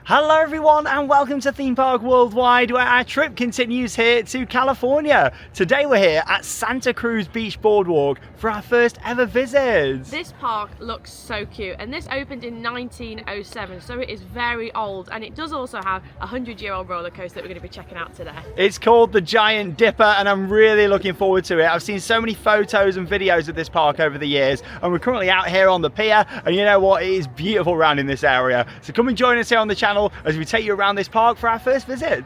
Hello everyone and welcome to Theme Park Worldwide, where our trip continues here to California. Today we're here at Santa Cruz Beach Boardwalk for our first ever visit. This park looks so cute, and this opened in 1907, so it is very old, and it does also have a 100-year-old roller coaster that we're going to be checking out today. It's called the Giant Dipper and I'm really looking forward to it. I've seen so many photos and videos of this park over the years, and we're currently out here on the pier, and you know what, it is beautiful around in this area. So come and join us here on the channel as we take you around this park for our first visit.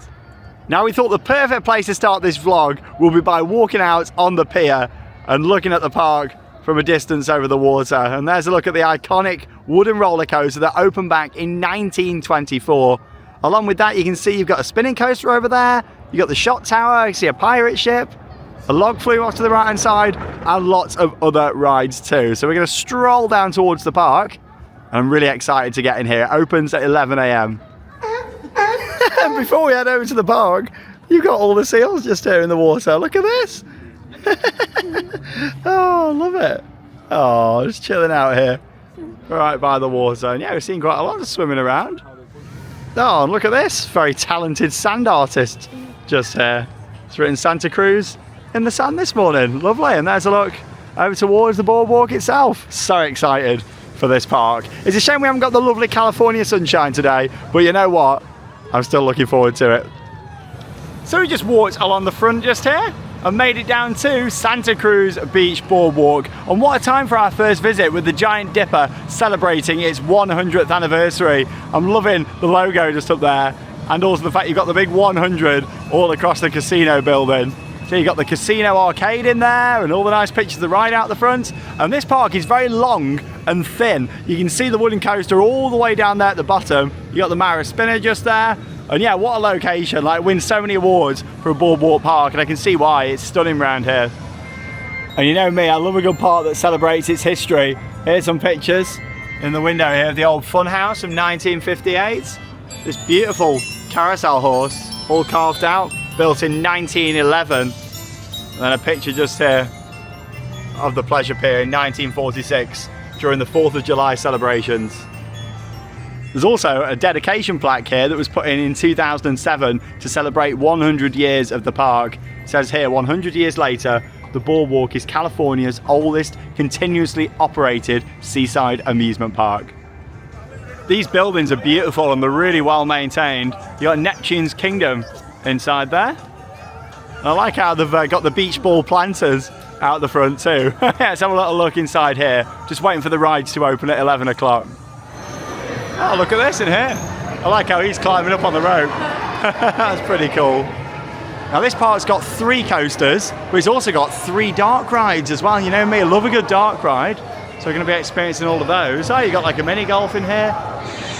Now we thought the perfect place to start this vlog will be by walking out on the pier and looking at the park from a distance over the water. And there's a look at the iconic wooden roller coaster that opened back in 1924. Along with that, you can see you've got a spinning coaster over there, you've got the shot tower, you see a pirate ship, a log flume off to the right hand side, and lots of other rides too. So we're going to stroll down towards the park. I'm really excited to get in here. It opens at 11 AM. And before we head over to the park, you've got all the seals just here in the water. Look at this. Oh, I love it. Oh, just chilling out here right by the water. And yeah, we've seen quite a lot of swimming around. Oh, and look at this. Very talented sand artist just here. It's written Santa Cruz in the sand this morning. Lovely. And there's a look over towards the boardwalk itself. So excited for this park. It's a shame we haven't got the lovely California sunshine today, but you know what? I'm still looking forward to it. So we just walked along the front just here and made it down to Santa Cruz Beach Boardwalk. And what a time for our first visit with the Giant Dipper celebrating its 100th anniversary. I'm loving the logo just up there, and also the fact you've got the big 100 all across the casino building. So you've got the casino arcade in there and all the nice pictures of the ride out the front. And this park is very long and thin. You can see the wooden coaster all the way down there at the bottom. You got the Mara spinner just there. And yeah, what a location. Like, wins so many awards for a boardwalk park, and I can see why. It's stunning around here. And you know me, I love a good park that celebrates its history. Here's some pictures in the window here of the old fun house from 1958. This beautiful carousel horse, all carved out, built in 1911. And then a picture just here of the Pleasure Pier in 1946 during the 4th of July celebrations. There's also a dedication plaque here that was put in 2007 to celebrate 100 years of the park. It says here, 100 years later, the boardwalk is California's oldest continuously operated seaside amusement park. These buildings are beautiful and they're really well maintained. You got Neptune's Kingdom inside there. I like how they've got the beach ball planters out the front too. Let's have a little look inside here. Just waiting for the rides to open at 11 o'clock. Oh, look at this in here. I like how he's climbing up on the rope. That's pretty cool. Now this park's got 3 coasters, but it's also got 3 dark rides as well. You know me, I love a good dark ride. So we're going to be experiencing all of those. Oh, you got like a mini golf in here.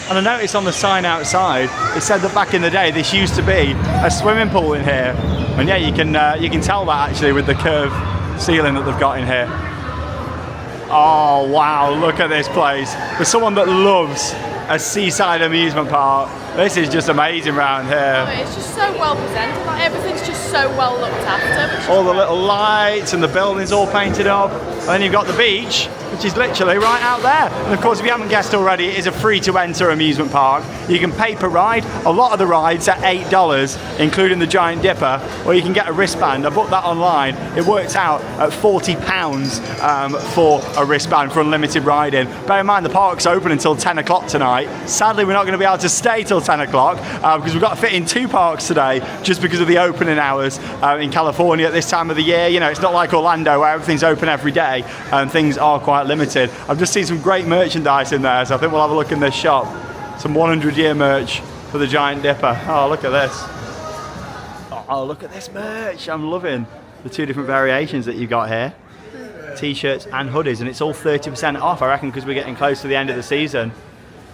And I noticed on the sign outside, it said that back in the day, this used to be a swimming pool in here. And yeah, you can tell that actually with the curved ceiling that they've got in here. Oh wow, look at this place. For someone that loves a seaside amusement park, this is just amazing around here. Oh, it's just so well presented, like everything's just so well looked after. All the little lights and the buildings all painted up. And then you've got the beach, which is literally right out there. And of course, if you haven't guessed already, it is a free to enter amusement park. You can pay per ride. A lot of the rides are $8, including the Giant Dipper, or you can get a wristband. I booked that online. It works out at £40 for a wristband for unlimited riding. Bear in mind, the park's open until 10 o'clock tonight. Sadly, we're not going to be able to stay till 10 o'clock because we've got to fit in 2 parks today just because of the opening hours in California at this time of the year. You know, it's not like Orlando where everything's open every day. And things are quite limited. I've just seen some great merchandise in there, so I think we'll have a look in this shop. Some 100-year merch for the Giant Dipper. Oh, look at this. Oh, look at this merch. I'm loving the 2 different variations that you've got here. T-shirts and hoodies, and it's all 30% off, I reckon, because we're getting close to the end of the season.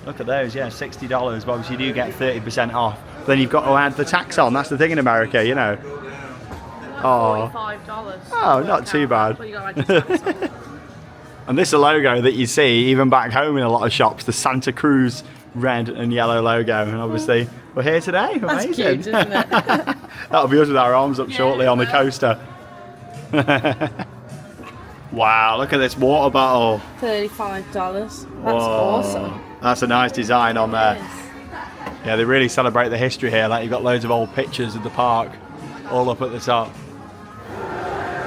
Look at those, yeah, $60, but obviously you do get 30% off. But then you've got to add the tax on. That's the thing in America, you know. Oh, $45. Oh, not too bad. And this is a logo that you see even back home in a lot of shops, the Santa Cruz red and yellow logo. And obviously we're here today. Amazing. That's cute, isn't it? That'll be us with our arms up shortly on the coaster. Wow, look at this water bottle. $35. That's awesome. That's a nice design on there. Yeah, they really celebrate the history here. Like, you've got loads of old pictures of the park all up at the top.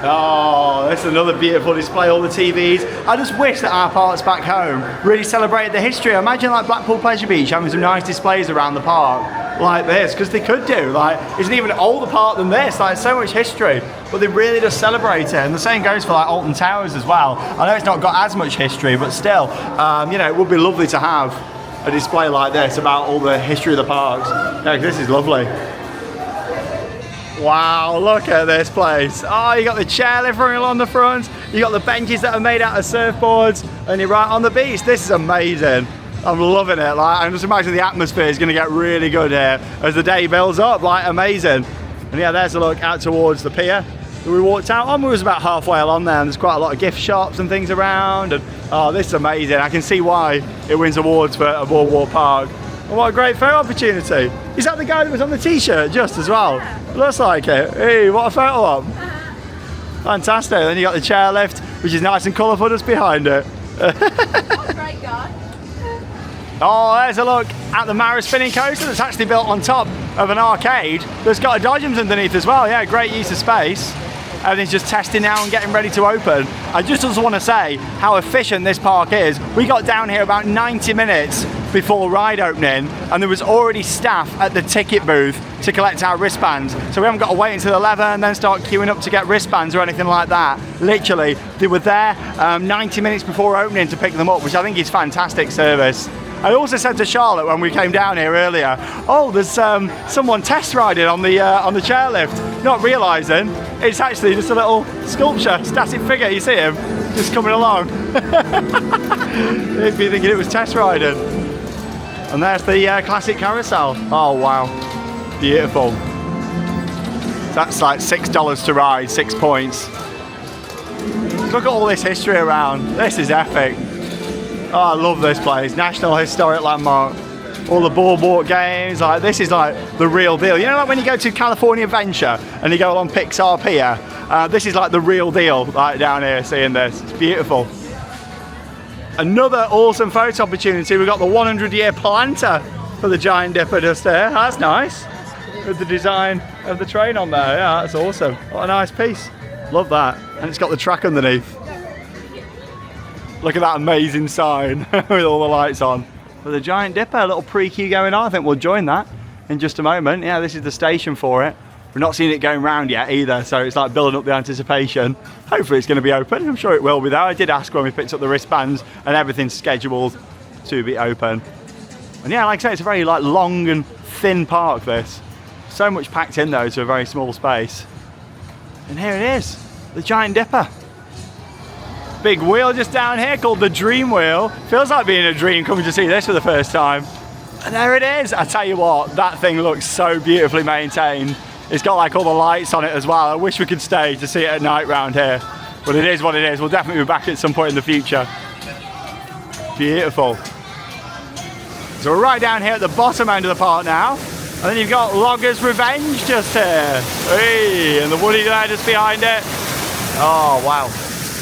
Oh, that's another beautiful display, all the TVs. I just wish that our parks back home really celebrated the history. Imagine like Blackpool Pleasure Beach having some nice displays around the park like this, because they could do. Like, it's an even older park than this, like so much history, but they really just celebrate it. And the same goes for like Alton Towers as well. I know it's not got as much history, but still, you know, it would be lovely to have a display like this about all the history of the parks. Yeah, this is lovely. Wow, look at this place. Oh, you got the chairlift running along the front. You got the benches that are made out of surfboards, and you're right on the beach. This is amazing. I'm loving it. Like, I just imagine the atmosphere is going to get really good here as the day builds up. Like, amazing. And yeah, there's a look out towards the pier that we walked out on. We was about halfway along there, and there's quite a lot of gift shops and things around. And oh, this is amazing. I can see why it wins awards for a boardwalk park. And what a great photo opportunity. Is that the guy that was on the t-shirt just as well? Yeah. Looks like it. Hey, what a photo op. Fantastic. Then you got the chairlift, which is nice and colourful just behind it. What a great guy. Oh, there's a look at the Mara spinning coaster that's actually built on top of an arcade that's got a dodgems underneath as well. Yeah, great use of space. Everything's just testing now and getting ready to open. I just also want to say how efficient this park is. We got down here about 90 minutes before ride opening, and there was already staff at the ticket booth to collect our wristbands. So we haven't got to wait until 11 and then start queuing up to get wristbands or anything like that. Literally, they were there 90 minutes before opening to pick them up, which I think is fantastic service. I also said to Charlotte when we came down here earlier, oh, there's someone test riding on the chairlift, not realising it's actually just a little sculpture, static figure. You see him just coming along. If you're thinking it was test riding. And there's the classic carousel. Oh wow, beautiful. That's like $6 to ride, 6 points. Look at all this history around. This is epic. Oh, I love this place. National Historic Landmark. All the boardwalk games, like this is like the real deal. You know, like when you go to California Adventure and you go along Pixar Pier, this is like the real deal, like down here seeing this. It's beautiful. Another awesome photo opportunity. We've got the 100-year planter for the Giant Dipper just there. That's nice. With the design of the train on there. Yeah, that's awesome. What a nice piece. Love that. And it's got the track underneath. Look at that amazing sign with all the lights on. For the Giant Dipper, a little pre-queue going on. I think we'll join that in just a moment. Yeah, this is the station for it. We're not seeing it going round yet either, so it's like building up the anticipation. Hopefully it's going to be open. I'm sure it will be there. I did ask when we picked up the wristbands, and everything's scheduled to be open. And yeah, like I say, it's a very like long and thin park, this. So much packed in though to a very small space. And here it is, the Giant Dipper. Big wheel just down here called the Dream Wheel. Feels like being a dream coming to see this for the first time. And there it is. I tell you what, that thing looks so beautifully maintained. It's got like all the lights on it as well. I wish we could stay to see it at night round here. But it is what it is. We'll definitely be back at some point in the future. Beautiful. So we're right down here at the bottom end of the park now. And then you've got Logger's Revenge just here. Hey, and the Woody there just behind it. Oh, wow.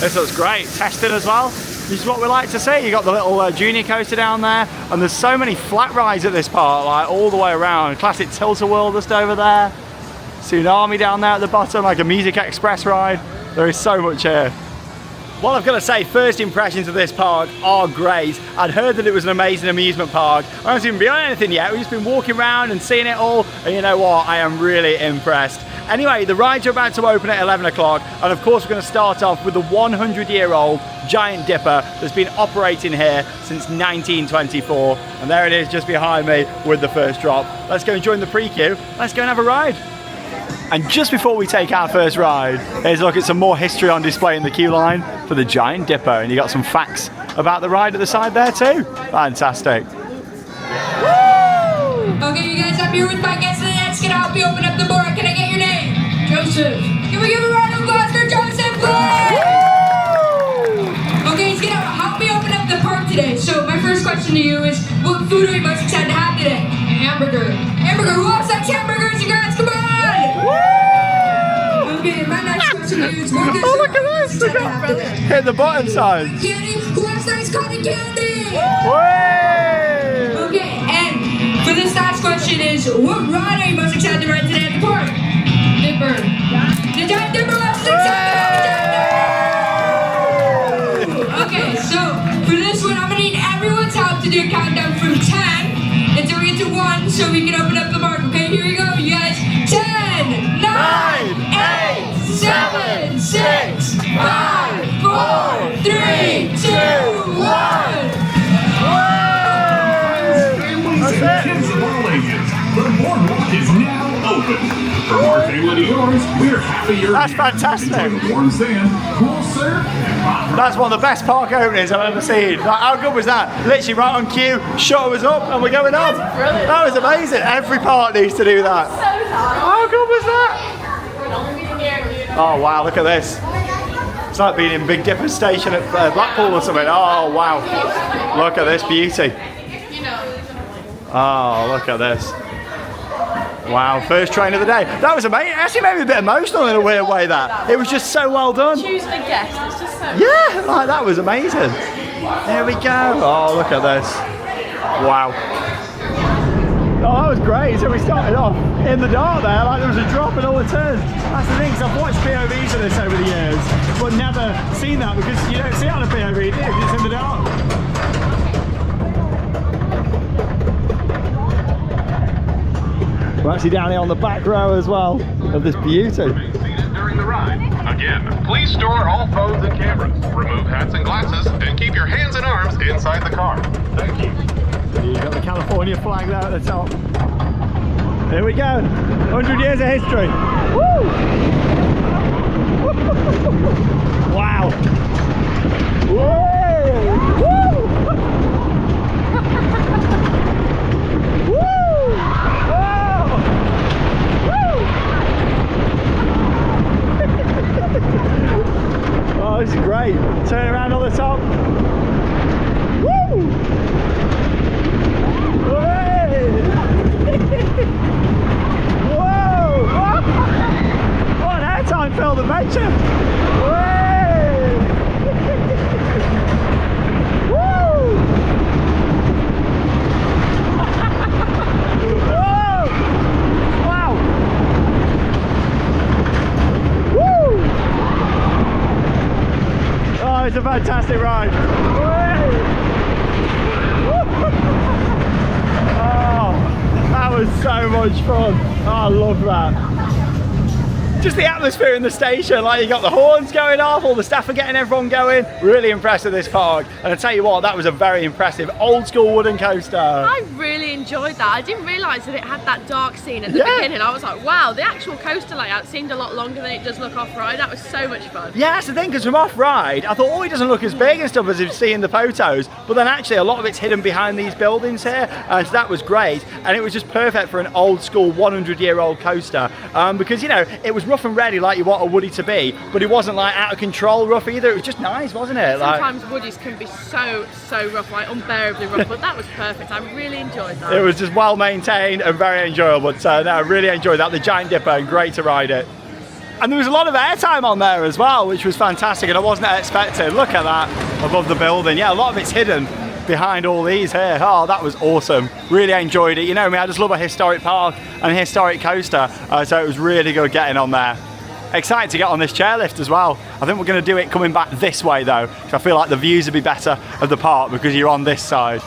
This looks great. Testing as well. This is what we like to see. You got the little junior coaster down there, and there's so many flat rides at this park, like all the way around. Classic Tilt-A-Whirl just over there. Tsunami down there at the bottom, like a Music Express ride. There is so much here. Well, I've got to say, first impressions of this park are great. I'd heard that it was an amazing amusement park. I haven't even been on anything yet. We've just been walking around and seeing it all, and you know what? I am really impressed. Anyway, the rides are about to open at 11 o'clock, and of course we're going to start off with the 100-year-old Giant Dipper that's been operating here since 1924. And there it is just behind me with the first drop. Let's go and join the pre-queue. Let's go and have a ride. And just before we take our first ride, here's a look at some more history on display in the queue line for the Giant Dipper. And you got some facts about the ride at the side there too. Fantastic. Woo! Okay, you guys, I'm here with my guest, and that's gonna help you open up the board. Can I get your name? Joseph. Can we give a round of applause for Joseph, please? Okay, he's gonna help me open up the park today. So my first question to you is, what food are we most excited to have today? Hamburger. Hamburger. Who else likes hamburgers, you guys? Come on! Okay, my next question to you is, what Oh, look at this! Look at hit the button side. Candy. Who else likes cotton candy? Way! Okay, and for this last question, is, what ride are you most excited to ride today at the park? Dipper. The giant dipper most excited! Okay, so for this one, I'm gonna need everyone's help to do a countdown from 10 until we get to 1 so we can open up the park. Okay, here we go, you guys. 10, 9, 8, 7, 6, 5, 4, 3, 2, 1. The boardwalk is now open. From our family to yours, we're happy you're That's here. fantastic. Enjoy the warm sand, cool surf, and hot That's one of the best park openings I've ever seen. Like, how good was that? Literally right on cue, shutter was up and we're going up. brilliant. That was amazing. Every park needs to do that. How good was that? Oh wow, look at this. It's like being in Big Dipper Station at Blackpool or something. Oh wow. Look at this beauty. Oh, look at this. Wow, first train of the day. That was amazing. It actually made me a bit emotional in a weird way, that. It was just so well done. Choosing a guest, it's just so... Yeah, like that was amazing. There we go. Oh, look at this. Wow. Oh, that was great. So we started off in the dark there, like there was a drop in all the turns. That's the thing, 'cause I've watched POVs of this over the years, but never seen that because you don't see it on a POV, do you? It's in the dark. We're actually down here on the back row as well of this beauty. During the ride. Again, please store all phones and cameras. Remove hats and glasses, and keep your hands and arms inside the car. Thank you. You've got the California flag there at the top. Here we go. 100 years of history. Woo! Wow. Woo! Woo! Oh, this is great. Turn around on the top. Woo! Whoa! What an airtime filled adventure! Woo! Whoa! Wow! Woo! Oh, it's a fantastic ride. Oh, that was so much fun. Oh, I love that. Just the atmosphere in the station, like you got the horns going off, all the staff are getting everyone going. Really impressed with this park. And I tell you what, that was a very impressive old school wooden coaster. I really enjoyed that. I didn't realise that it had that dark scene at the Yeah. beginning. I was like, wow, the actual coaster layout seemed a lot longer than it does look off-ride. That was so much fun. Yeah, that's the thing, because from off-ride, I thought, oh, it doesn't look as big and stuff as you've seen in the photos, but then actually a lot of it's hidden behind these buildings here, and so that was great, and it was just perfect for an old school 100-year-old coaster, because, you know, it was rough and ready like you want a Woody to be, but it wasn't like out of control rough either. It was just nice, wasn't it? Sometimes Woodies can be so rough, like unbearably rough, but that was perfect. I really enjoyed that. It was just well maintained and very enjoyable, so no, I really enjoyed that. The Giant Dipper, and great to ride it. And there was a lot of airtime on there as well, which was fantastic, and I wasn't expecting. Look at that above the building. Yeah, a lot of it's hidden behind all these here. Oh, that was awesome. Really enjoyed it. You know me, I just love a historic park and a historic coaster, so it was really good getting on there. Excited to get on this chairlift as well. I think we're going to do it coming back this way though, because I feel like the views would be better of the park because you're on this side.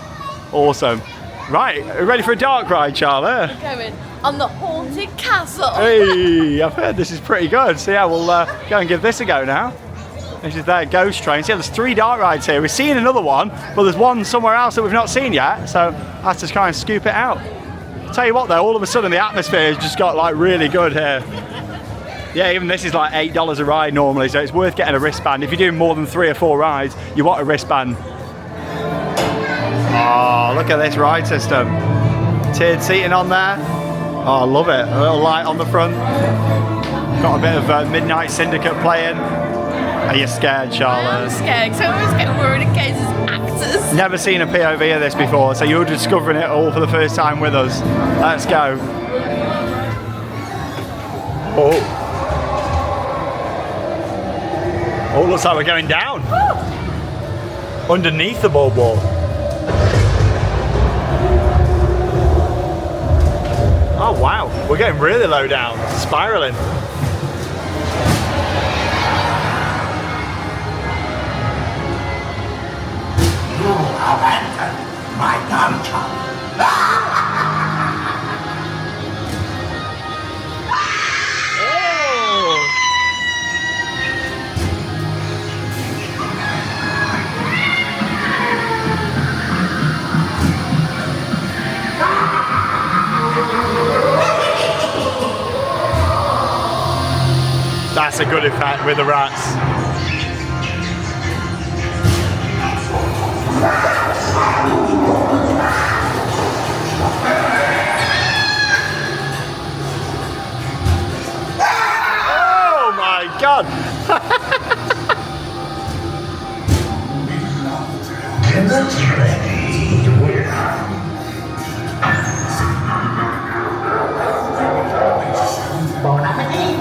Awesome. Right, are you ready for a dark ride, Charlotte? We're going on the Haunted Castle. Hey, I've heard this is pretty good. So yeah, we'll go and give this a go now. This is their ghost train. So yeah, there's 3 dark rides here. We're seeing another one, but there's one somewhere else that we've not seen yet. So I have to try and scoop it out. Tell you what though, all of a sudden the atmosphere has just got like really good here. Yeah, even this is like $8 a ride normally, so it's worth getting a wristband. If you're doing more than 3 or 4 rides, you want a wristband. Oh, look at this ride system. Tiered seating on there. Oh, I love it. A little light on the front. Got a bit of Midnight Syndicate playing. Are you scared, Charlotte? I'm scared, so I always get worried in case it's actors. Never seen a POV of this before, so you're discovering it all for the first time with us. Let's go. Oh. Oh, looks like we're going down. Underneath the boardwalk. Oh wow, we're getting really low down, spiraling. You have entered my dungeon. That's a good effect with the rats. Oh my God! Dinner's ready. Bon appetit.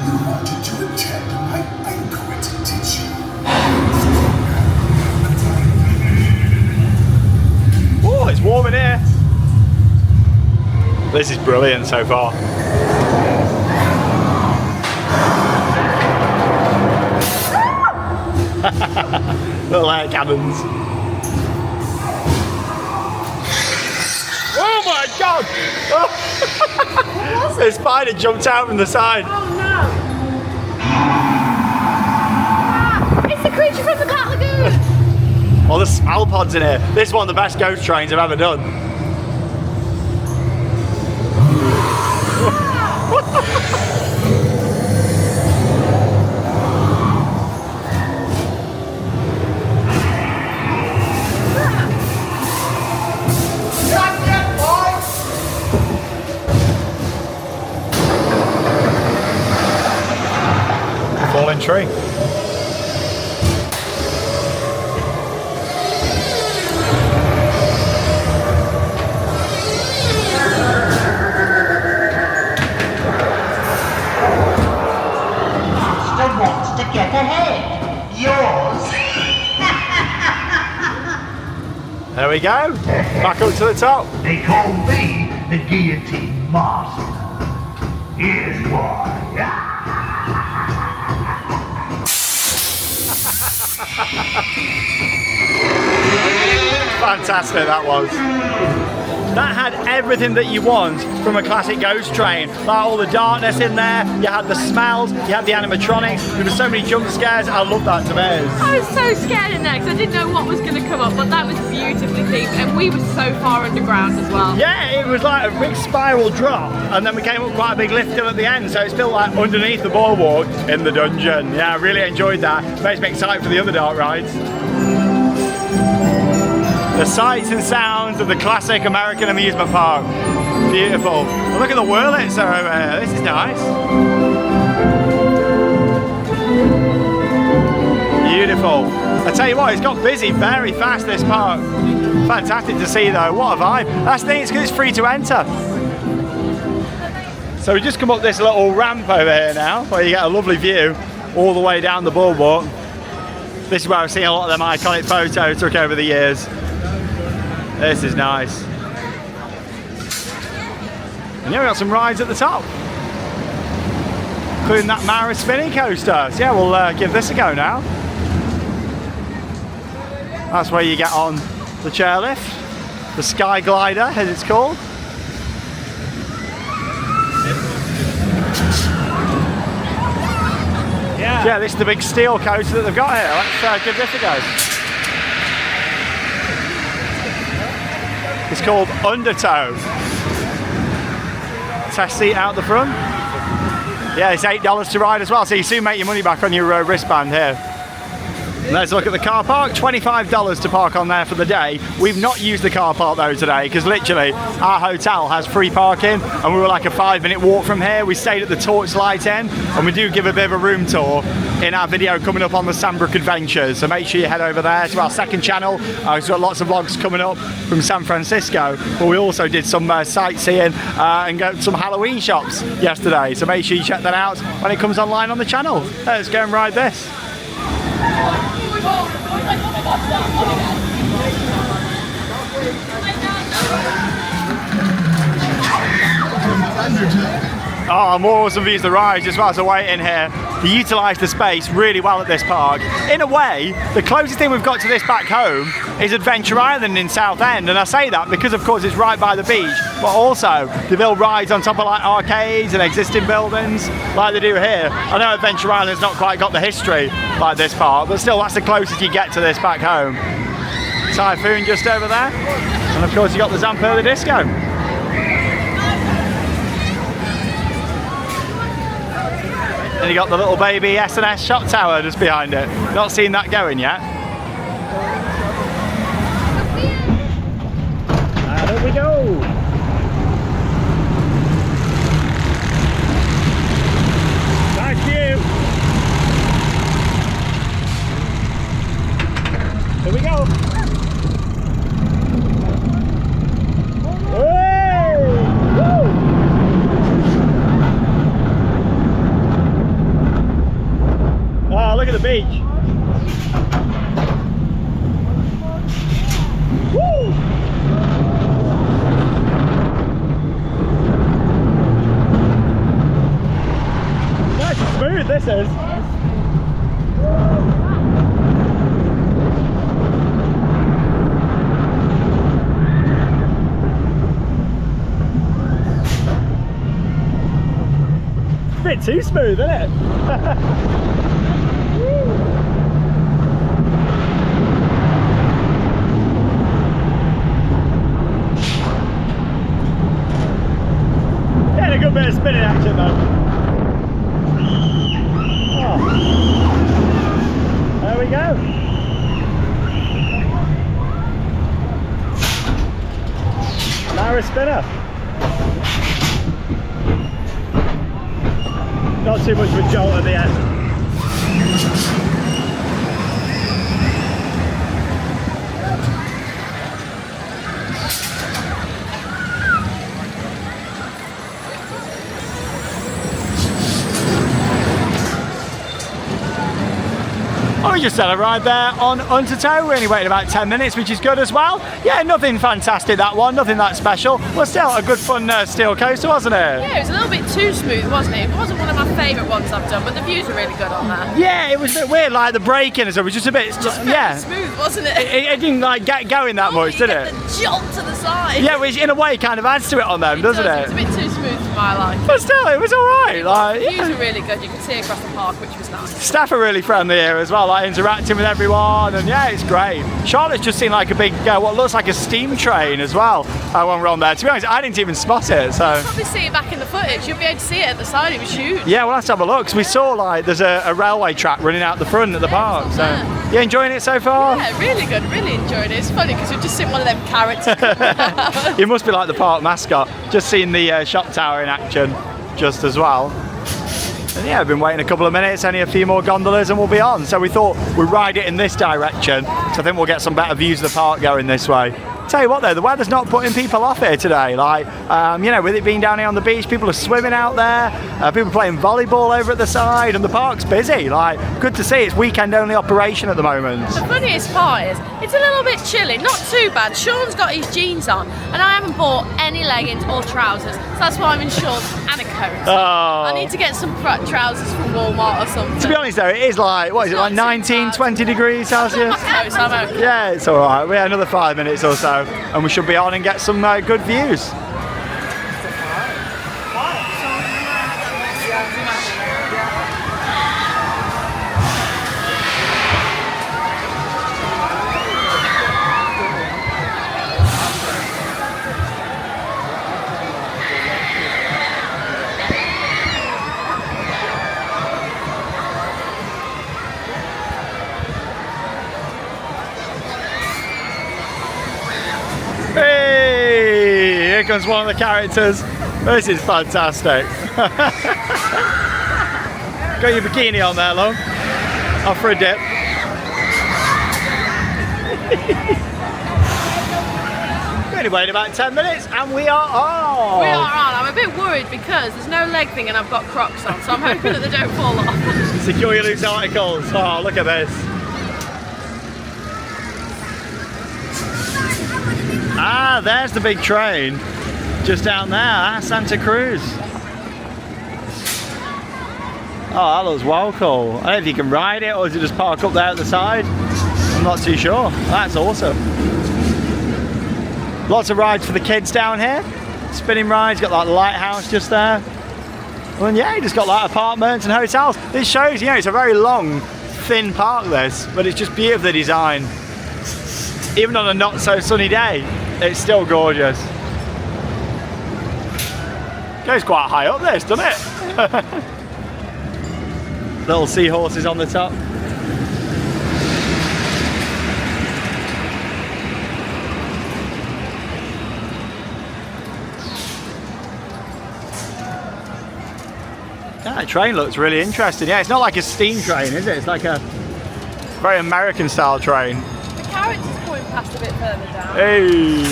You wanted to attend my banquet, did you? Oh, it's warm in here. This is brilliant so far. Little air cannons. Oh my God! Oh. The spider jumped out from the side. Oh no! Ah, it's the creature from the Cat Lagoon! Oh, the smell pods in here. This is one of the best ghost trains I've ever done. Falling tree. Master wants to get ahead. Yours. There we go. Back up to the top. They call me the Guillotine Master. Here's why. Fantastic that was. That had everything that you want from a classic ghost train. Like all the darkness in there, you had the smells, you had the animatronics, there were so many jump scares. I love that to bits. I was so scared in there because I didn't know what was going to come up, but that was beautifully themed, and we were so far underground as well. Yeah, it was like a big spiral drop, and then we came up quite a big lift hill at the end, so it's still like underneath the boardwalk in the dungeon. Yeah, I really enjoyed that. Makes me excited for the other dark rides. The sights and sounds of the classic American amusement park. Beautiful. Well, look at the whirlits over here. This is nice. Beautiful. I tell you what, it's got busy very fast, this park. Fantastic to see though. What a vibe. That's the thing, it's because it's free to enter. So we just come up this little ramp over here now, where you get a lovely view all the way down the boardwalk. This is where I've seen a lot of them iconic photos took over the years. This is nice. And yeah, we got some rides at the top, including that Mara spinning coaster. So yeah, we'll give this a go now. That's where you get on the chairlift, the Sky Glider as it's called. Yeah, this is the big steel coaster that they've got here. Let's give this a go. It's called Undertow. Test seat out the front. Yeah, it's $8 to ride as well, so you soon make your money back on your wristband here. Let's look at the car park. $25 to park on there for the day. We've not used the car park though today because literally our hotel has free parking and we were like a 5-minute walk from here. We stayed at the Torchlight Inn and we do give a bit of a room tour in our video coming up on the Sandbrook Adventures. So make sure you head over there to our second channel. We've got lots of vlogs coming up from San Francisco, but we also did some sightseeing and got some Halloween shops yesterday. So make sure you check that out when it comes online on the channel. Let's go and ride this. Oh, more awesome views of the rides just whilst we're waiting here. You utilise the space really well at this park. In a way, the closest thing we've got to this back home is Adventure Island in Southend, and I say that because of course it's right by the beach, but also they build rides on top of like arcades and existing buildings like they do here. I know Adventure Island's not quite got the history like this park, but still that's the closest you get to this back home. Typhoon just over there, and of course you got the Zamperla Disco. And you got the little baby S&S shop tower just behind it. Not seen that going yet. And up we go. Nice view. Here we go. Oh, look at the beach. Woo! Nice and smooth this is. A bit too smooth, isn't it? A good bit of spinning action though. Oh. There we go. Now a spinner. Not too much of a jolt at the end. Oh, we just had a ride there on Untertow. We only waited about 10 minutes, which is good as well. Yeah, nothing fantastic that one, nothing that special. But still a good fun steel coaster, wasn't it? Yeah, it was a little bit too smooth, wasn't it? It wasn't one of my favourite ones I've done, but the views are really good on there. Yeah, it was a bit weird, like the braking and stuff. It was just a bit, yeah. Smooth, wasn't it? It didn't like get going that much, did it? The jolt to the side. Yeah, which in a way kind of adds to it on them, doesn't it? It's a bit too smooth for my life. But still, it was alright. Like, the views are really good. You can see across the park, which was nice. Staff are really friendly here as well, like interacting with everyone, and yeah, it's great. Charlotte's just seemed like a big, what looks like a steam train as well when we're on there. To be honest, I didn't even spot it, so. You'll probably see it back in the footage. You'll be able to see it at the side. It was huge. Yeah, well, let's have a look, because we saw like there's a railway track running out the front at the park. So, you enjoying it so far? Yeah, really good. Really enjoyed it. It's funny because we've just seen one of them characters. You must be like the park mascot. Just seen the shop tower in action, just as well. And yeah, I've been waiting a couple of minutes, only a few more gondolas and we'll be on. So we thought we'd ride it in this direction, so I think we'll get some better views of the park going this way. Tell you what though, the weather's not putting people off here today. Like, you know, with it being down here on the beach, people are swimming out there, people playing volleyball over at the side, and the park's busy. Like, good to see. It's weekend only operation at the moment. The funniest part is, it's a little bit chilly, not too bad. Sean's got his jeans on, and I haven't bought any leggings or trousers, so that's why I'm in shorts and a coat. Oh. I need to get some trousers from Walmart or something. To be honest though, it is like, what is it, like 19, 20 degrees Celsius? I'm okay. Yeah, it's alright. We have another 5 minutes or so, and we should be on and get some good views. Hey, here comes one of the characters. This is fantastic. Got your bikini on there, love. Off for a dip. We only waited about 10 minutes and we are on. We are on. I'm a bit worried because there's no leg thing and I've got Crocs on, so I'm hoping that they don't fall off. Secure your loose articles. Oh, look at this. Ah, there's the big train. Just down there, Santa Cruz. Oh, that looks well cool. I don't know if you can ride it or does it just park up there at the side? I'm not too sure. That's awesome. Lots of rides for the kids down here. Spinning rides, got like the lighthouse just there. Well, and yeah, you just got like apartments and hotels. This shows, you know, it's a very long, thin park this, but it's just beautifully designed. Even on a not so sunny day, it's still gorgeous. Goes quite high up this, doesn't it? Little seahorses on the top. That train looks really interesting. Yeah, it's not like a steam train, is it? It's like a very American style train. The carriage is going past a bit further down. Hey!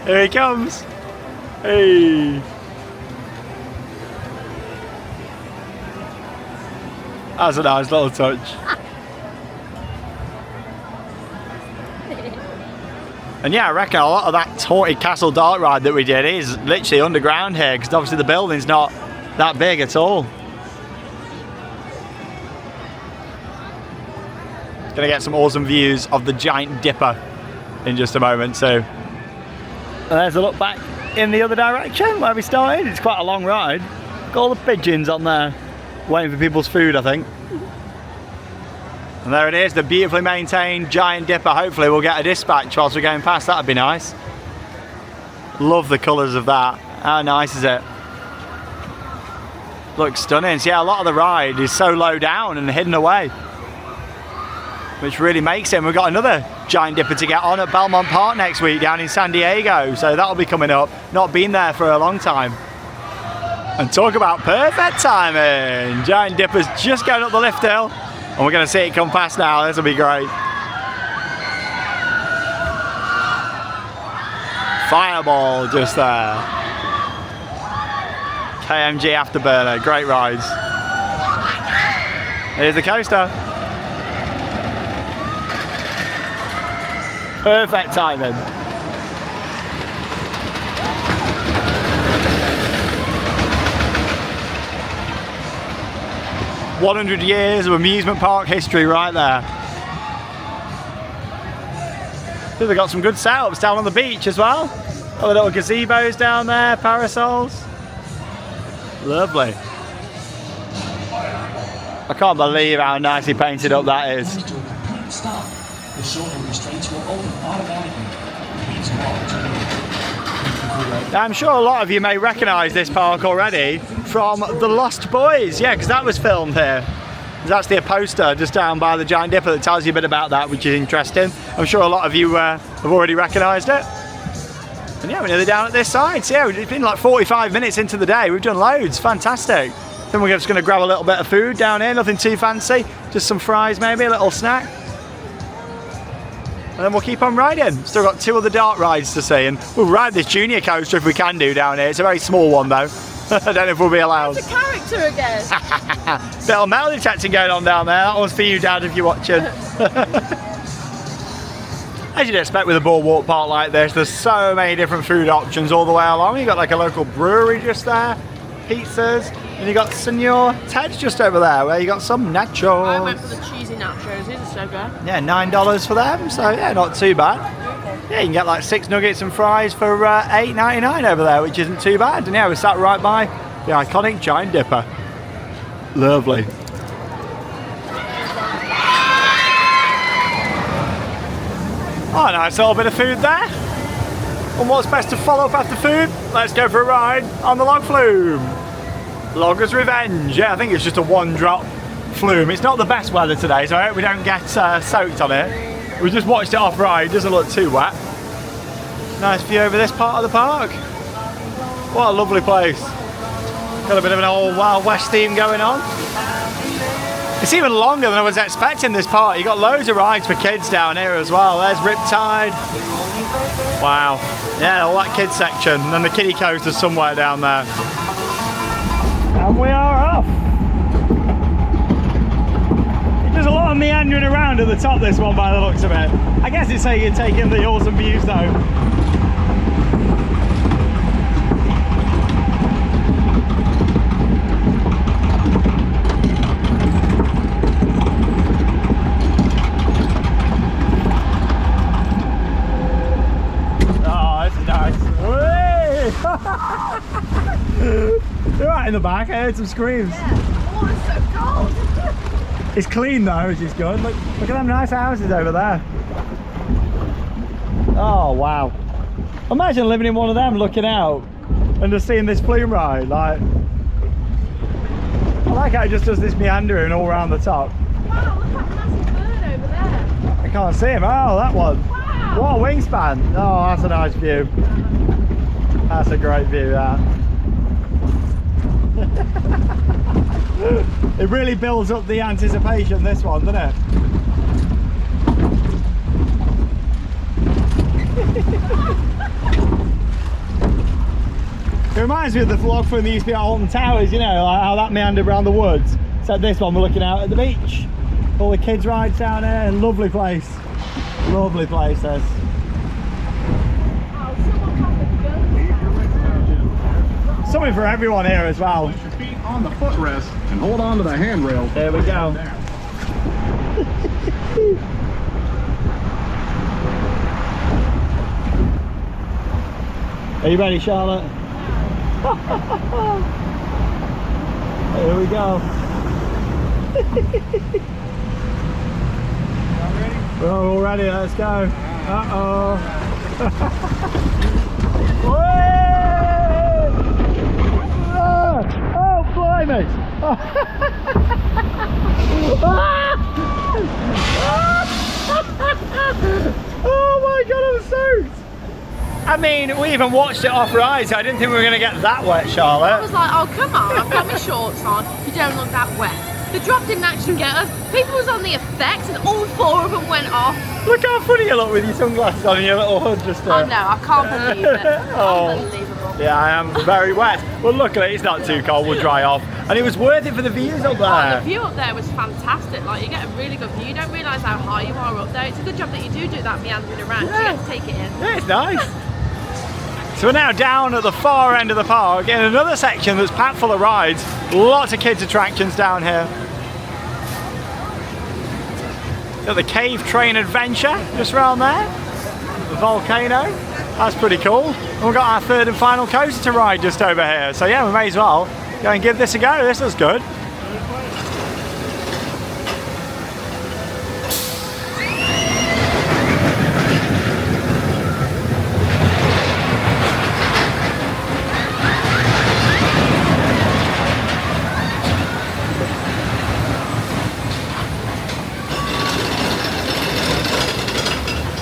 Here he comes. Hey! That's a nice little touch. And yeah, I reckon a lot of that Haunted Castle dark ride that we did is literally underground here, because obviously the building's not that big at all. Gonna get some awesome views of the Giant Dipper in just a moment, so. And there's a look back in the other direction where we started. It's quite a long ride. Got all the pigeons on there, waiting for people's food, I think. And there it is, the beautifully maintained Giant Dipper. Hopefully we'll get a dispatch whilst we're going past, that'd be nice. Love the colours of that. How nice is it? Looks stunning. So yeah, a lot of the ride is so low down and hidden away, which really makes it. And we've got another Giant Dipper to get on at Belmont Park next week down in San Diego. So that'll be coming up. Not been there for a long time. And talk about perfect timing. Giant Dipper's just going up the lift hill. And we're going to see it come past now. This will be great. Fireball just there. KMG Afterburner, great rides. Here's the coaster. Perfect timing. "100 years of amusement park history" right there. They've got some good setups down on the beach as well. All the little gazebos down there, parasols. Lovely. I can't believe how nicely painted up that is. Stop. The shoulder restraints will open automatically. Please watch. I'm sure a lot of you may recognise this park already from The Lost Boys. Yeah, because that was filmed here. There's actually a poster just down by the Giant Dipper that tells you a bit about that, which is interesting. I'm sure a lot of you have already recognised it. And yeah, we're nearly down at this side. So yeah, it's been like 45 minutes into the day. We've done loads. Fantastic. Then we're just going to grab a little bit of food down here. Nothing too fancy. Just some fries maybe, a little snack. And then we'll keep on riding. Still got 2 other dark rides to see. And we'll ride this junior coaster if we can do down here. It's a very small one though. I don't know if we'll be allowed. It's a character again. Little metal detecting going on down there. That one's for you, Dad, if you're watching. As you'd expect with a boardwalk park like this, there's so many different food options all the way along. You've got like a local brewery just there, pizzas, and you got Senor Ted's just over there where you got some nachos. I went for the cheesy nachos, these are so good. Yeah, $9 for them, so yeah, not too bad. Yeah, you can get like 6 nuggets and fries for $8.99 over there, which isn't too bad. And yeah, we're sat right by the iconic Giant Dipper. Lovely. Oh, nice little bit of food there. And what's best to follow up after food? Let's go for a ride on the log flume. Logger's Revenge. Yeah, I think it's just a 1-drop flume. It's not the best weather today, so I hope we don't get soaked on it. We just watched it off ride, doesn't look too wet. Nice view over this part of the park. What a lovely place. Got a bit of an old Wild West theme going on. It's even longer than I was expecting this part. You got loads of rides for kids down here as well. There's Riptide. Wow. Yeah, all that kids section. And then the kiddie coaster's somewhere down there. And we are off. There's a lot of meandering around at the top this one by the looks of it. I guess it's so you can take in the awesome views though. that in the back? I heard some screams. Yeah. Oh, it's so cold. It's clean though, which is good. Look at them nice houses over there. Oh wow. Imagine living in one of them, looking out and just seeing this flume ride. Like, I like how it just does this meandering all around the top. Wow, look at that massive bird over there. I can't see him. Oh, that one. Wow. What a wingspan. Oh, that's a nice view. That's a great view, that. It really builds up the anticipation, this one, doesn't it? It reminds me of the vlog from the used to be at Alton Towers, you know, like how that meandered around the woods. Except this one, we're looking out at the beach. All the kids' rides down there. Lovely place. Lovely place, this. Something for everyone here as well. Place your feet on the footrest and hold on to the handrail. There we go. Are you ready, Charlotte? Here we go. We're all ready, let's go. Uh-oh. Oh, blimey! Oh my god, I'm soaked! I mean, we even watched it off ride, so I didn't think we were going to get that wet, Charlotte. I was like, oh come on, I've got my shorts on, you don't look that wet. The drop didn't actually get us. People was on the effects and all 4 of them went off. Look how funny you look with your sunglasses on and your little hood just Oh no, I can't believe it. Oh. Unbelievable. Yeah, I am very wet. Well, luckily it's not too cold, we'll dry off. And it was worth it for the views up Oh, there. the view up there was fantastic. Like, you get a really good view. You don't realise how high you are up there. It's a good job that you do that meandering around. Yeah. You get to take it in. Yeah, it's nice. So we're now down at the far end of the park in another section that's packed full of rides. Lots of kids' attractions down here. Got the cave train adventure just around there. The volcano. That's pretty cool. And we've got our 3rd and final coaster to ride just over here. So yeah, we may as well go and give this a go. This looks good.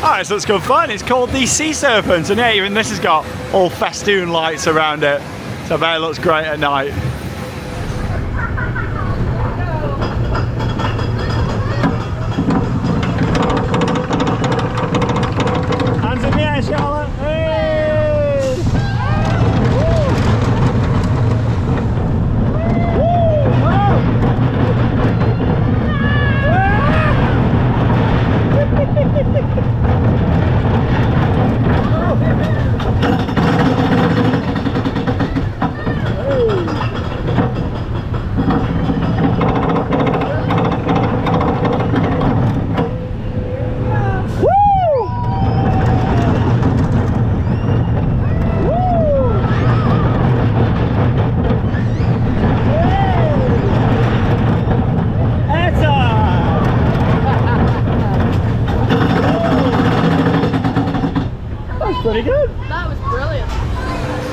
Alright, so it's good fun. It's called the Sea Serpent, and yeah, even this has got all festoon lights around it. So I bet it looks great at night. Hands in the air, Charlotte. Hey! Woo! Whoa! Pretty good. That was brilliant.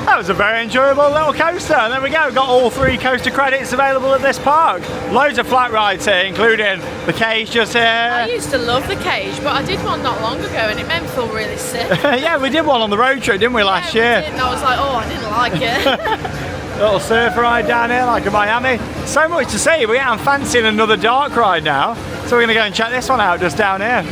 That was a very enjoyable little coaster. And there we go, got all 3 coaster credits available at this park. Loads of flat rides here, including the cage just here. I used to love the cage, but I did one not long ago and it made me feel really sick. Yeah, we did one on the road trip, didn't we, last year? We did, and I was like, oh, I didn't like it. Little surf ride down here, like in Miami. So much to see, but yeah, I'm fancying another dark ride now. So we're gonna go and check this one out just down here.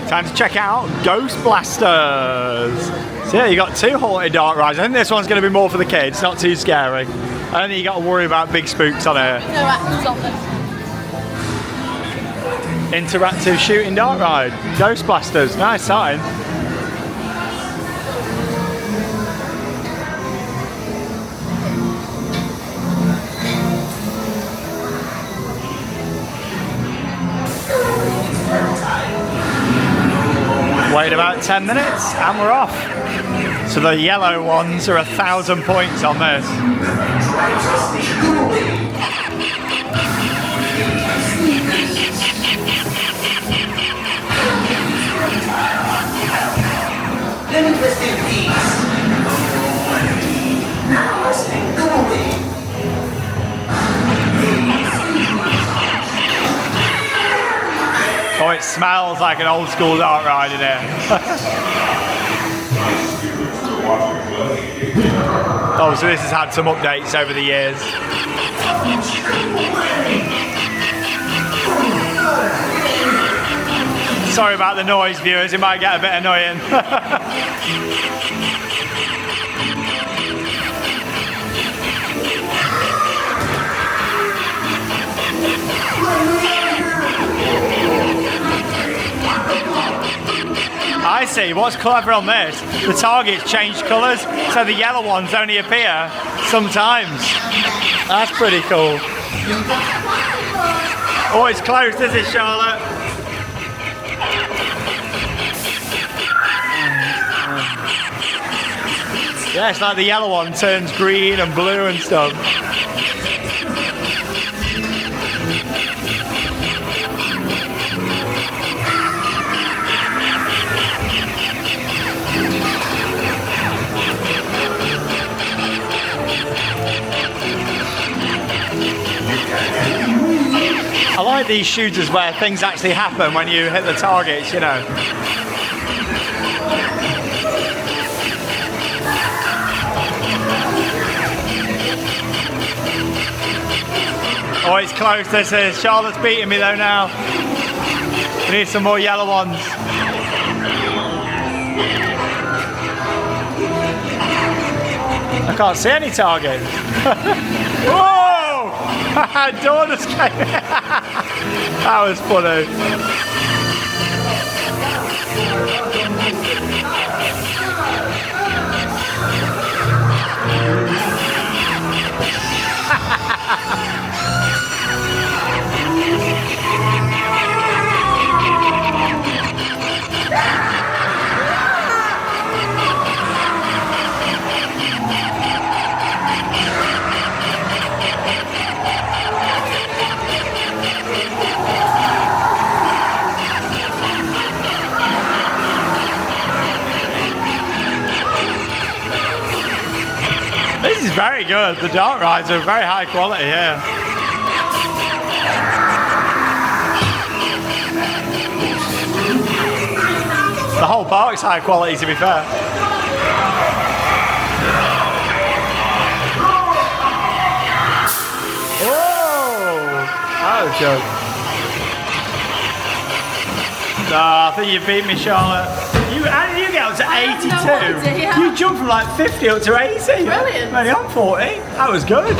Time to check out Ghost Blasters. So yeah, you got 2 haunted dark rides. I think this one's going to be more for the kids, not too scary. I don't think you got to worry about big spooks on here. No actors on this. Interactive shooting dark ride. Ghost Blasters, nice sign. Wait about 10 minutes and we're off. So the yellow ones are 1,000 points on this. Oh, it smells like an old school dart ride in here. Oh, so this has had some updates over the years. Sorry about the noise, viewers, it might get a bit annoying. I see, what's clever on this, the targets change colours, so the yellow ones only appear sometimes. That's pretty cool. Oh, it's close, is it, Charlotte? Yeah, it's like the yellow one turns green and blue and stuff. I like these shooters where things actually happen when you hit the targets, you know. Oh, it's close, this is. Charlotte's beating me though now. We need some more yellow ones. I can't see any targets. Whoa! Dawn just came in. That was funny. This is very good. The dart rides are very high quality here. The whole park's high quality, to be fair. Whoa! That was good. No, I think you beat me, Charlotte. How did you get up to 82? No idea. You jumped from like 50 up to 80. Brilliant. Only on 40. That was good.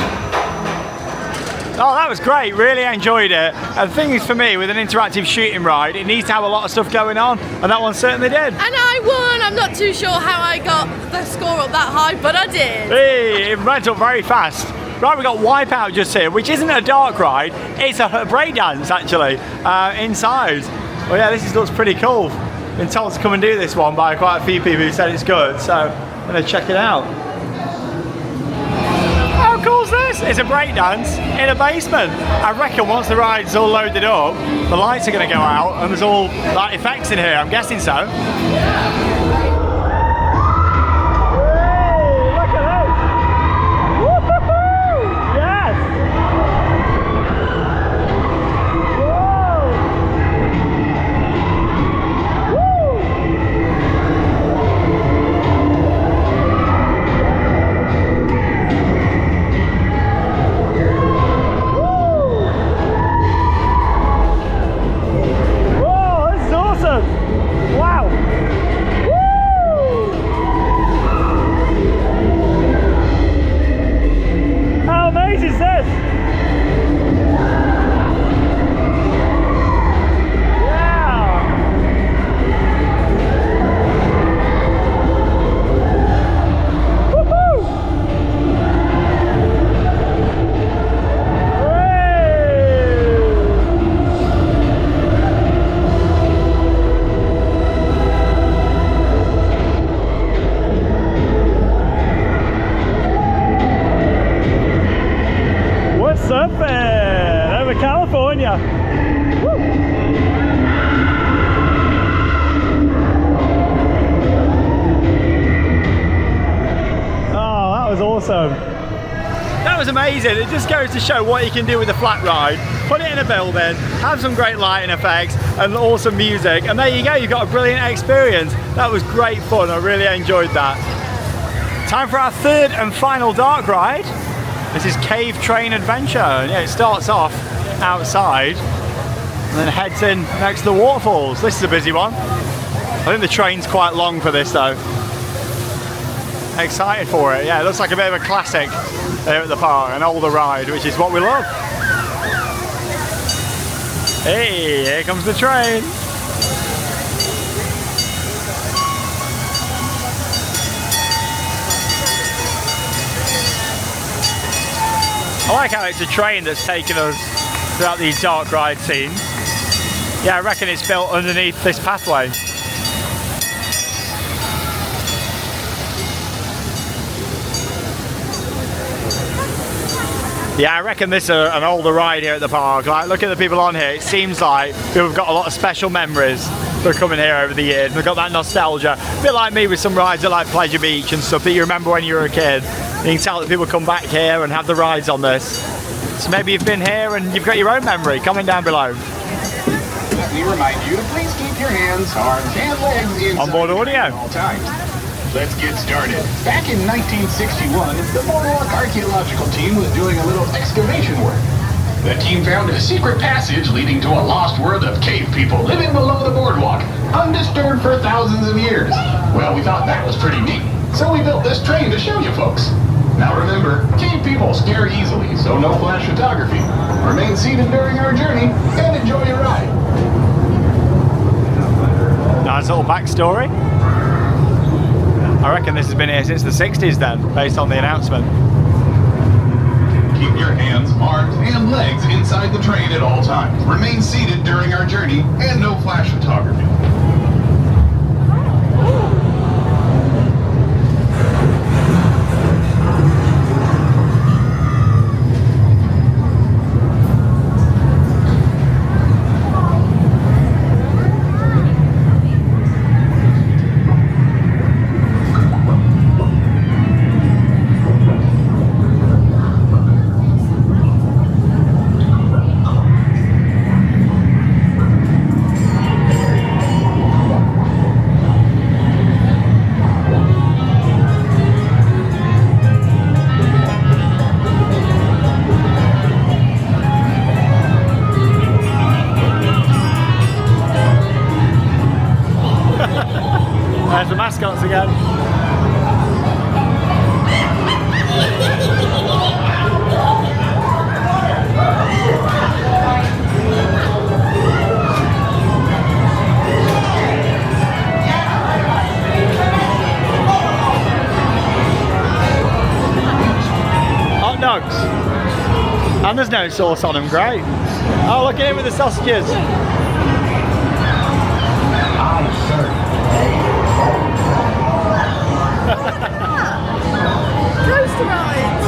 Oh, that was great. Really enjoyed it. And the thing is, for me, with an interactive shooting ride, it needs to have a lot of stuff going on, and that one certainly did. And I won. I'm not too sure how I got the score up that high, but I did. Hey, it went up very fast. Right, we got Wipeout just here, which isn't a dark ride. It's a breakdance, actually, inside. Well, yeah, this looks pretty cool. Been told to come and do this one by quite a few people who said it's good, so I'm going to check it out. How cool is this? It's a breakdance in a basement. I reckon once the ride's all loaded up, the lights are going to go out and there's all like effects in here. I'm guessing so. Wow! Woo! over California. Woo. Oh, that was awesome. That was amazing. It just goes to show what you can do with a flat ride. Put it in a building, have some great lighting effects and awesome music, and there you go, you've got a brilliant experience. That was great fun. I really enjoyed that. Time for our third and final dark ride. This is Cave Train Adventure. Yeah, it starts off outside and then heads in next to the waterfalls. This is a busy one. I think the train's quite long for this though. Excited for it. Yeah, it looks like a bit of a classic there at the park, an older ride, which is what we love. Hey, here comes the train. I like how it's a train that's taken us throughout these dark ride scenes. Yeah, I reckon it's built underneath this pathway. Yeah, I reckon this is an older ride here at the park. Like, look at the people on here. It seems like people have got a lot of special memories for coming here over the years. They've got that nostalgia. A bit like me with some rides at like Pleasure Beach and stuff that you remember when you were a kid. You can tell that people come back here and have the rides on this. So maybe you've been here and you've got your own memory. Comment down below. Let me remind you to please keep your hands, arms, and legs inside Onboard audio. at all times. Let's get started. Back in 1961, the Boardwalk Archaeological Team was doing a little excavation work. The team found a secret passage leading to a lost world of cave people living below the boardwalk, undisturbed for thousands of years. Well, we thought that was pretty neat, so we built this train to show you folks. Now remember, cave people scare easily, so no flash photography. Remain seated during our journey and enjoy your ride. Nice little backstory. I reckon this has been here since the 60s then, based on the announcement. Keep your hands, arms, and legs inside the train at all times. Remain seated during our journey and no flash photography. There's the mascots again. Hot dogs. And there's no sauce on them, great. Oh, look at him with the sausages. Coaster rides!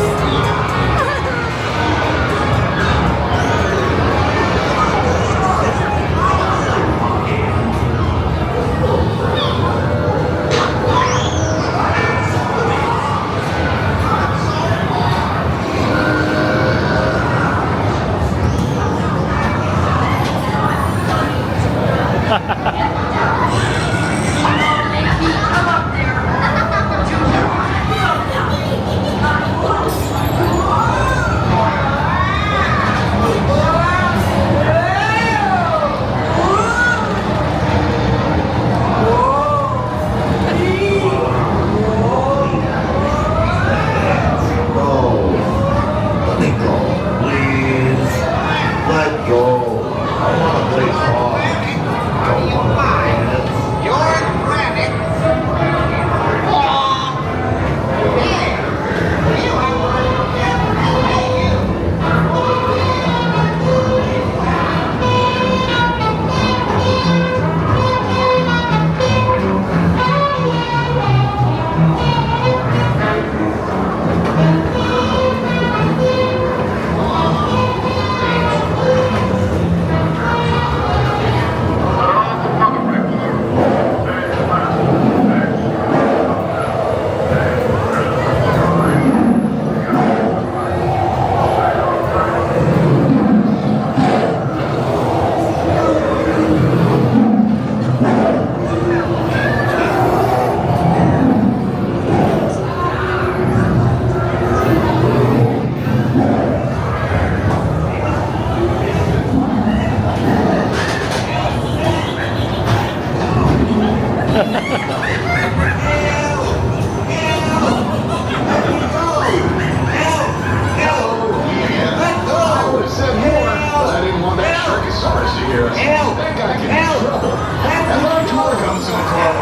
sorry to hear. That guy gets in trouble. And our tour comes to a close.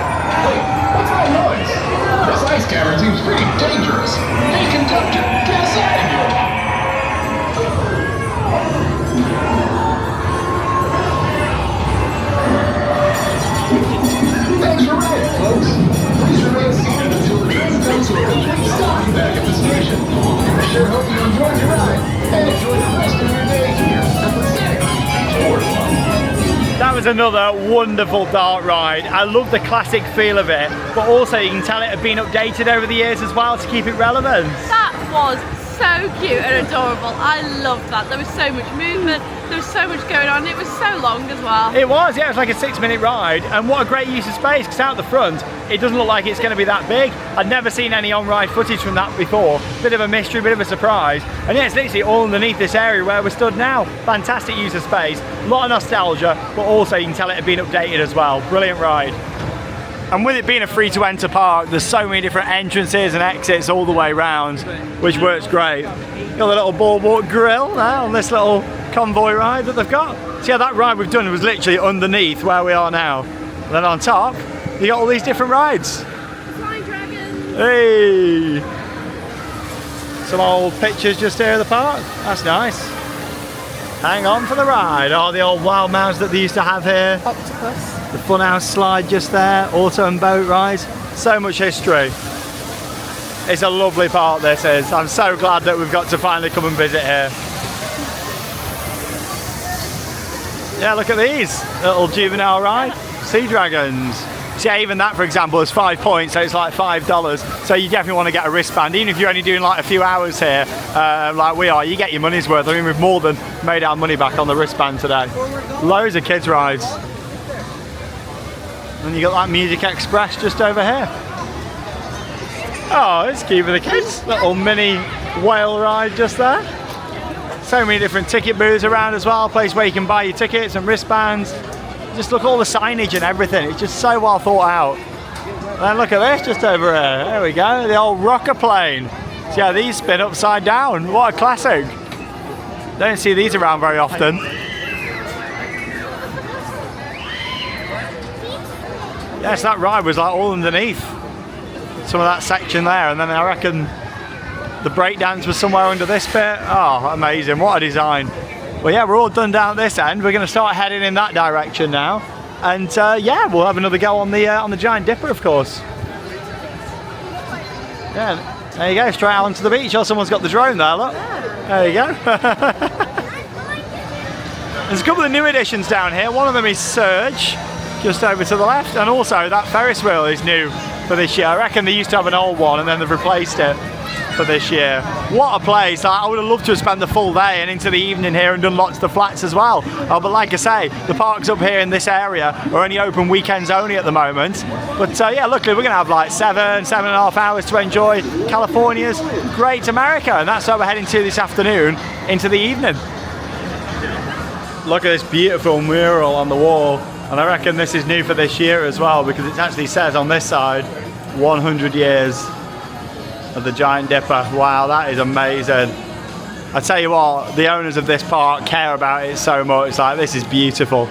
Wait, what's that noise? This ice cavern seems pretty dangerous. Hey, conductor, get us out of here. Thanks for riding, folks. Please remain seated until the train comes to a complete stop back at the station. We sure hope you enjoyed your ride and enjoy the rest of your day here at the Santa Cruz Beach Boardwalk. That was another wonderful dart ride. I love the classic feel of it, but also you can tell it had been updated over the years as well to keep it relevant. That was so cute and adorable. I loved that. There was so much movement, there was so much going on. It was so long as well. It was, yeah, it was like a 6-minute ride, and what a great use of space, because out the front it doesn't look like it's going to be that big. I'd never seen any on-ride footage from that before. Bit of a mystery, bit of a surprise, and yeah, it's literally all underneath this area where we're stood now. Fantastic use of space, a lot of nostalgia, but also you can tell it had been updated as well. Brilliant ride. And with it being a free-to-enter park, there's so many different entrances and exits all the way around, which works great. Got the little boardwalk grill there on this little convoy ride that they've got. So yeah, that ride we've done was literally underneath where we are now. And then on top, you got all these different rides. Flying dragons. Hey! Some old pictures just here of the park. That's nice. Hang on for the ride. Oh, the old wild mouse that they used to have here. Octopus. The funhouse slide just there, auto and boat rides, so much history. It's a lovely park, this is. I'm so glad that we've got to finally come and visit here. Yeah, look at these, little juvenile ride, sea dragons. So yeah, even that, for example, is 5 points, so it's like $5. So you definitely want to get a wristband, even if you're only doing like a few hours here, like we are, you get your money's worth. I mean, we've more than made our money back on the wristband today. Loads of kids rides. And you got that Music Express just over here. Oh, it's cute for the kids. Little mini whale ride just there. So many different ticket booths around as well. A place where you can buy your tickets and wristbands. Just look at all the signage and everything. It's just so well thought out. And look at this just over here. There we go. The old rocker plane. So yeah, these spin upside down. What a classic. Don't see these around very often. Yes, that ride was like all underneath some of that section there, and then I reckon the breakdance was somewhere under this bit. Oh, amazing, what a design. Well yeah, we're all done down at this end. We're going to start heading in that direction now, and yeah, we'll have another go on the Giant Dipper, of course. Yeah, there you go, straight out onto the beach. Oh, someone's got the drone there, look. There you go. There's a couple of new additions down here. One of them is Surge, just over to the left, and also that Ferris wheel is new for this year. I reckon they used to have an old one and then they've replaced it for this year. What a place. I would have loved to have spent the full day and into the evening here and done lots of the flats as well. But like I say, the parks up here in this area are only open weekends only at the moment. But yeah, luckily we're going to have like 7.5 hours to enjoy California's Great America, and that's where we're heading to this afternoon into the evening. Look at this beautiful mural on the wall. And I reckon this is new for this year as well, because it actually says on this side 100 years of the Giant Dipper. Wow, that is amazing. I tell you what, the owners of this park care about it so much. Like, this is beautiful.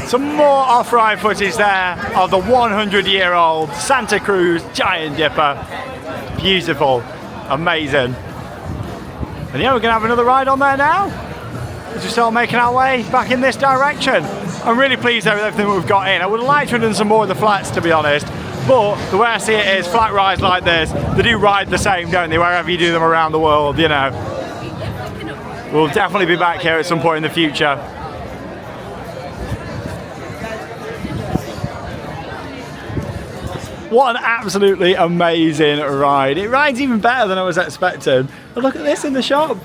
Some more off-ride footage there of the 100-year-old Santa Cruz Giant Dipper. Beautiful, amazing. And yeah, we're gonna have another ride on there now as we start making our way back in this direction. I'm really pleased with everything we've got in. I would like to have done some more of the flats, to be honest, but the way I see it is flat rides like this, they do ride the same, don't they, wherever you do them around the world, you know. We'll definitely be back here at some point in the future. What an absolutely amazing ride. It rides even better than I was expecting. But look at this in the shop.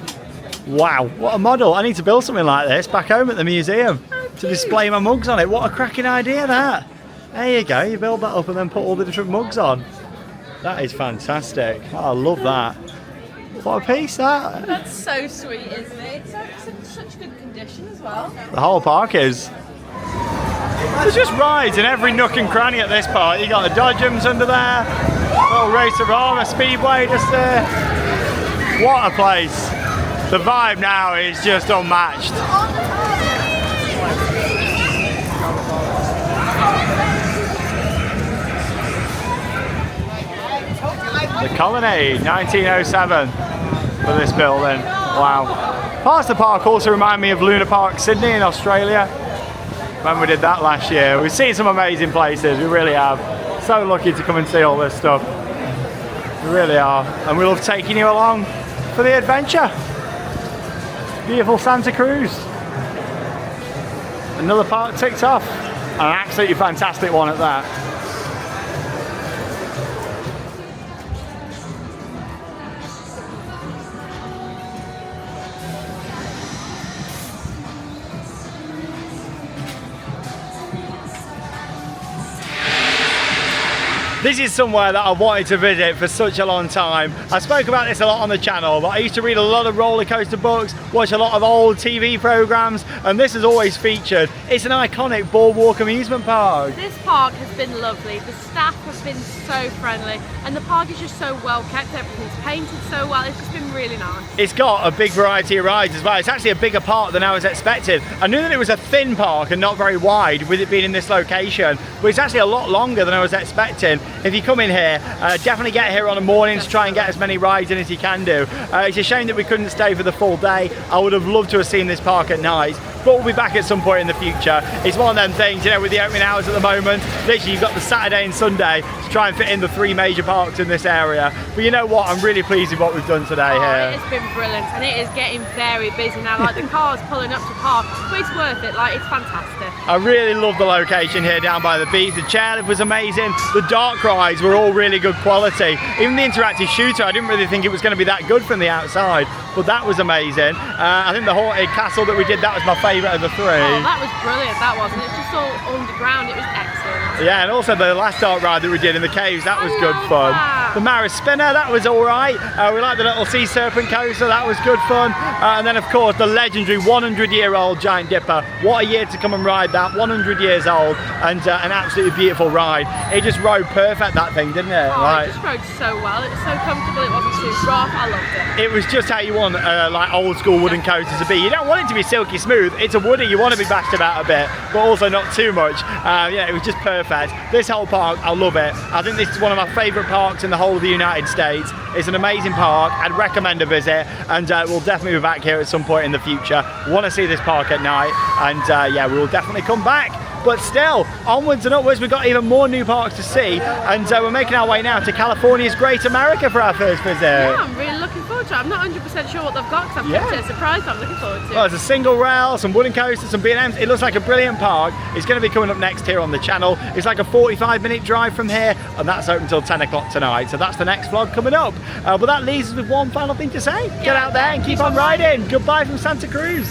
Wow, what a model. I need to build something like this back home at the museum to display my mugs on it. What a cracking idea that. There you go, you build that up and then put all the different mugs on. That is fantastic. Oh, I love that. What a piece that. That's so sweet, isn't it? It's in such good condition as well. The whole park is. There's just rides in every nook and cranny at this park. You got the Dodgems under there, little Racerama Speedway just there. What a place. The vibe now is just unmatched. The Colonnade, 1907 for this building. Wow. Parts of the park also remind me of Luna Park, Sydney in Australia. When we did that last year. We've seen some amazing places, we really have. So lucky to come and see all this stuff. We really are. And we love taking you along for the adventure. Beautiful Santa Cruz. Another park ticked off. An absolutely fantastic one at that. This is somewhere that I've wanted to visit for such a long time. I spoke about this a lot on the channel, but I used to read a lot of roller coaster books, watch a lot of old TV programs, and this is always featured. It's an iconic boardwalk amusement park. This park has been lovely. The staff have been so friendly, and the park is just so well kept. Everything's painted so well. It's just been really nice. It's got a big variety of rides as well. It's actually a bigger park than I was expecting. I knew that it was a thin park and not very wide with it being in this location, but it's actually a lot longer than I was expecting. If you come in here, definitely get here on a morning to try and get as many rides in as you can do. It's a shame that we couldn't stay for the full day. I would have loved to have seen this park at night, but we'll be back at some point in the future. It's one of them things, you know, with the opening hours at the moment, literally you've got the Saturday and Sunday to try and fit in the 3 major parks in this area. But you know what, I'm really pleased with what we've done today here. It's been brilliant, and it is getting very busy now. Like the cars pulling up to park, but it's worth it. Like, it's fantastic. I really love the location here down by the beach. The chairlift was amazing. The dark rides were all really good quality. Even the interactive shooter, I didn't really think it was going to be that good from the outside, but that was amazing. I think the haunted castle that we did, that was my favourite of the 3. Oh, that was brilliant, that wasn't it? It's just all underground, it was excellent. Yeah, and also the last dark ride that we did in the caves, that was good fun. The Mara Spinner, that was alright. We liked the little sea serpent coaster, that was good fun. And then of course the legendary 100-year-old Giant Dipper. What a year to come and ride that, 100 years old, and an absolutely beautiful ride. It just rode perfect, that thing, didn't it? Oh, it just rode so well, it was so comfortable, it wasn't too rough, I loved it. It was just how you want like old school wooden coasters to be. You don't want it to be silky smooth, it's a woody, you want to be bashed about a bit, but also not too much. Yeah, it was just perfect. This whole park, I love it. I think this is one of my favourite parks in the whole of the United States. It's an amazing park, I'd recommend a visit, and we'll definitely be back here at some point in the future. Want to see this park at night, and yeah, we will definitely come back. But still, onwards and upwards, we've got even more new parks to see, and we're making our way now to California's Great America for our first visit. Yeah, I'm really looking forward to it. I'm not 100% sure what they've got, because I've kept it a surprise, but I'm looking forward to it. Well, there's a single rail, some wooden coasters, some B&Ms. It looks like a brilliant park. It's going to be coming up next here on the channel. It's like a 45-minute drive from here, and that's open until 10 o'clock tonight. So that's the next vlog coming up. But that leaves us with one final thing to say. Get out there and keep on riding. Goodbye from Santa Cruz.